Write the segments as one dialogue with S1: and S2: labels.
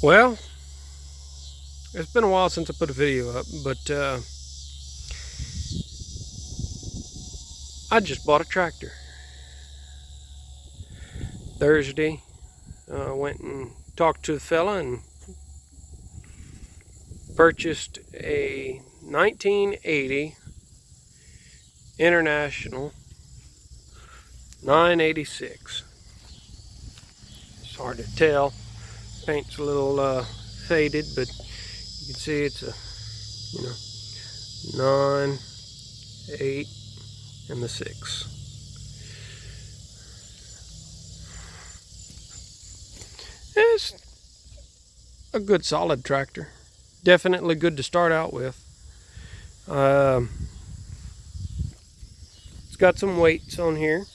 S1: Well, it's been a while since I put a video up, but I just bought a tractor. Thursday, went and talked to the fella and purchased a 1980 International 986. It's hard to tell. Paint's a little faded, but you can see it's a 9, 8, and the 6. It's a good solid tractor. Definitely good to start out with. It's got some weights on here.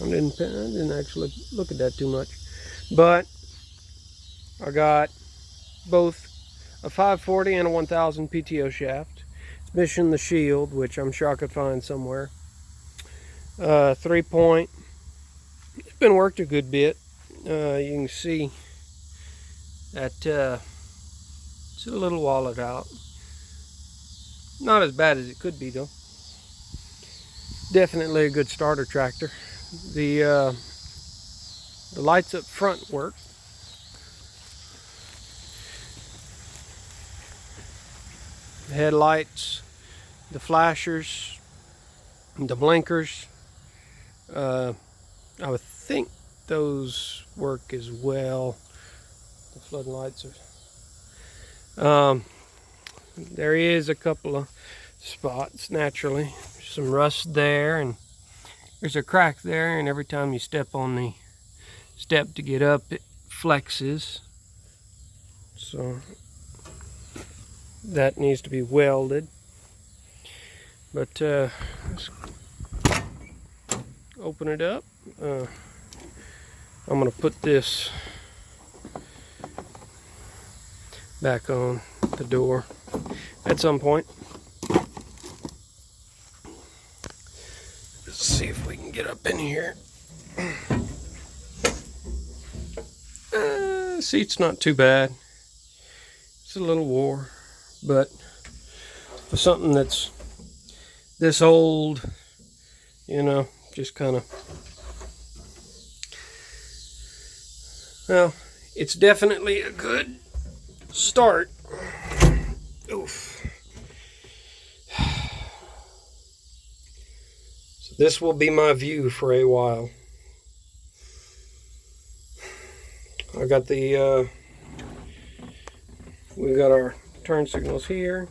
S1: I didn't actually look at that too much, but I got both a 540 and a 1000 PTO shaft. It's missing the shield, which I'm sure I could find somewhere. 3-point. It's been worked a good bit. You can see that it's a little wallowed out. Not as bad as it could be though. Definitely a good starter tractor. The lights up front work. The headlights, the flashers, the blinkers. I would think those work as well. The floodlights are. There is a couple of spots naturally. Some rust there, and there's a crack there, and every time you step on the step to get up, it flexes. So that needs to be welded. But let's open it up. I'm gonna put this back on the door at some point. Let's see if we can get up in here. Seat's not too bad. It's a little wore, but for something that's this old, just kind of, well, it's definitely a good start. Oof. So this will be my view for a while. I got the we got our turn signals here.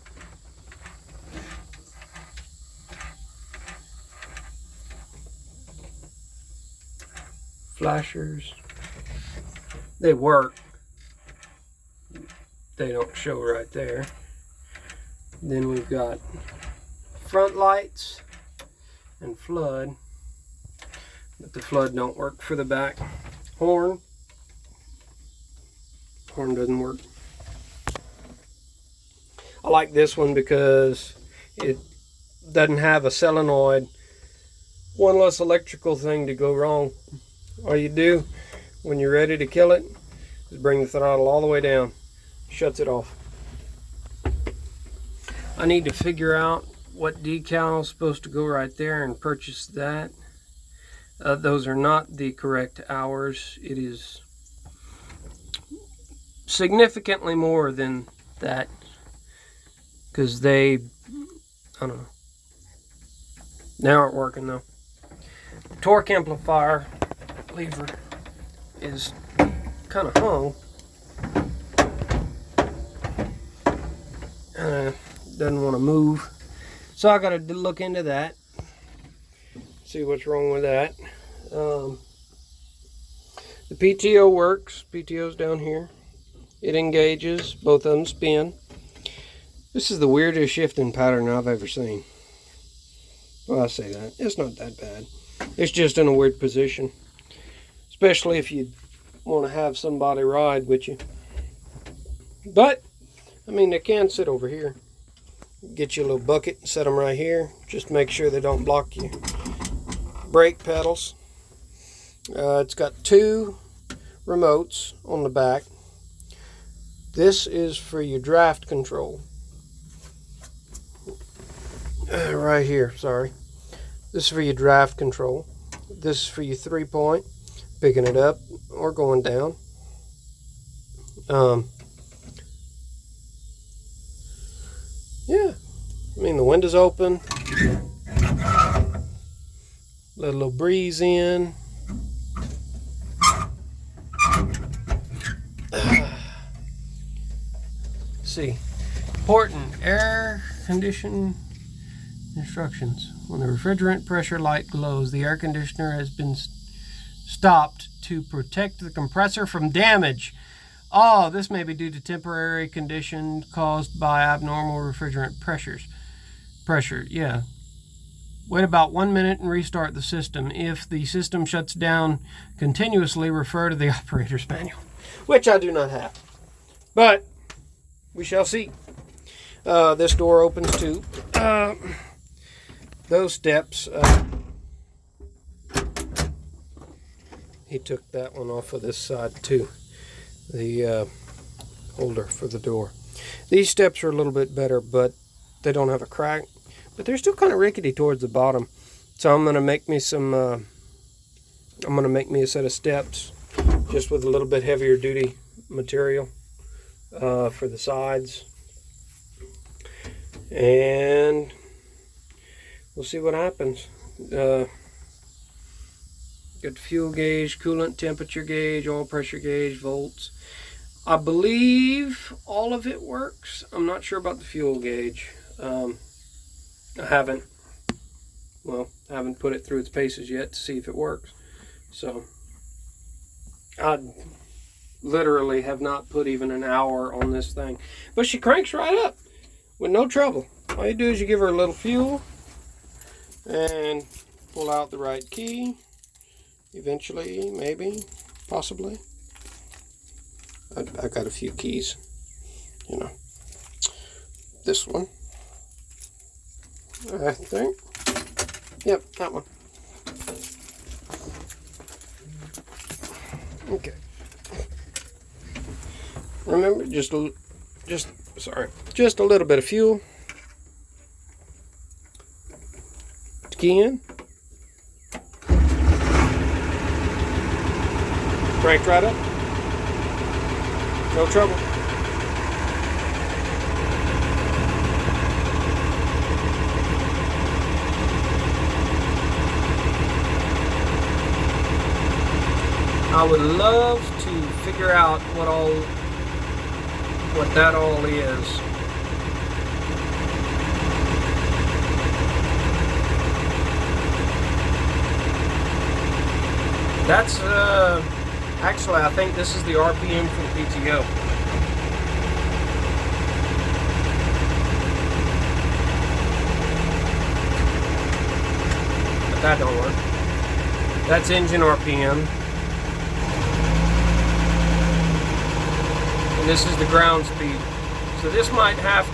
S1: Flashers. They work. They don't show right there. Then we've got front lights and flood, but the flood don't work for the back. Horn doesn't work. I like this one because it doesn't have a solenoid. One less electrical thing to go wrong. All you do when you're ready to kill it is bring the throttle all the way down. Shuts it off. I need to figure out what decal is supposed to go right there and purchase that. Those are not the correct hours. It is significantly more than that, because I don't know. They aren't working though. The torque amplifier lever is kind of hung. Doesn't want to move, so I got to look into that, see what's wrong with that. The PTO works. PTO's down here. It engages. Both of them spin. This is the weirdest shifting pattern I've ever seen. Well, I say that. It's not that bad. It's just in a weird position, especially if you want to have somebody ride with you. But I mean, they can sit over here. Get you a little bucket, set them right here. Just make sure they don't block brake pedals. It's got 2 remotes on the back. This is for your draft control. Right here, sorry. This is for your draft control. This is for your 3-point, picking it up or going down. Yeah, I mean the window's open. Let a little breeze in. See, important air condition instructions. When the refrigerant pressure light glows, the air conditioner has been stopped to protect the compressor from damage. Oh, this may be due to temporary condition caused by abnormal refrigerant pressure, yeah. Wait about 1 minute and restart the system. If the system shuts down continuously, refer to the operator's manual, which I do not have. But we shall see. This door opens too. Those steps, he took that one off of this side too. The holder for the door. These steps are a little bit better, but they don't have a crack. But they're still kind of rickety towards the bottom. So I'm gonna make me a set of steps, just with a little bit heavier duty material for the sides, and we'll see what happens. Got the fuel gauge, coolant temperature gauge, oil pressure gauge, volts. I believe all of it works. I'm not sure about the fuel gauge. I haven't put it through its paces yet to see if it works. So I literally have not put even an hour on this thing. But she cranks right up with no trouble. All you do is you give her a little fuel and pull out the right key. Eventually, maybe, possibly. I got a few keys, you know. This one, I think. Yep, that one. Okay. Remember, just a little bit of fuel. Key in. Cranked right up. No trouble. I would love to figure out what that all is. That's actually, I think this is the RPM for the PTO. But that don't work. That's engine RPM. And this is the ground speed. So this might have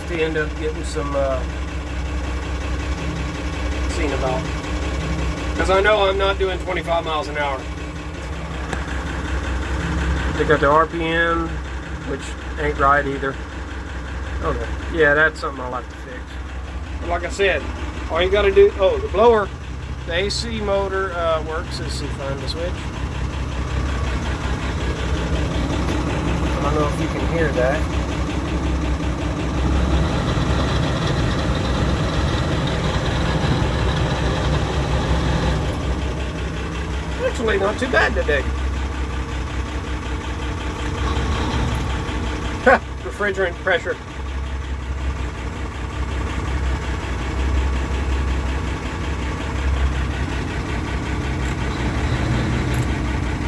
S1: to end up getting some seen about, because I know I'm not doing 25 miles an hour. They got the RPM, which ain't right either. Okay, yeah, that's something I'll have to fix. But like I said, all you got to do, the blower, the AC motor works. Let's see, find the switch. I don't know if you can hear that. Actually, not too bad today. Refrigerant pressure.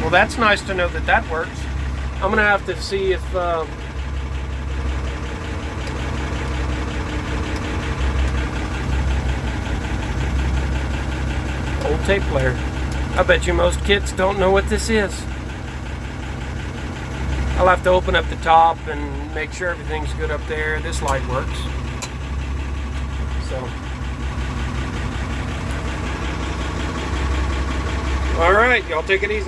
S1: Well, that's nice to know that works. I'm gonna have to see if old tape player. I bet you most kids don't know what this is. I'll have to open up the top and make sure everything's good up there. This light works. So, all right, y'all take it easy.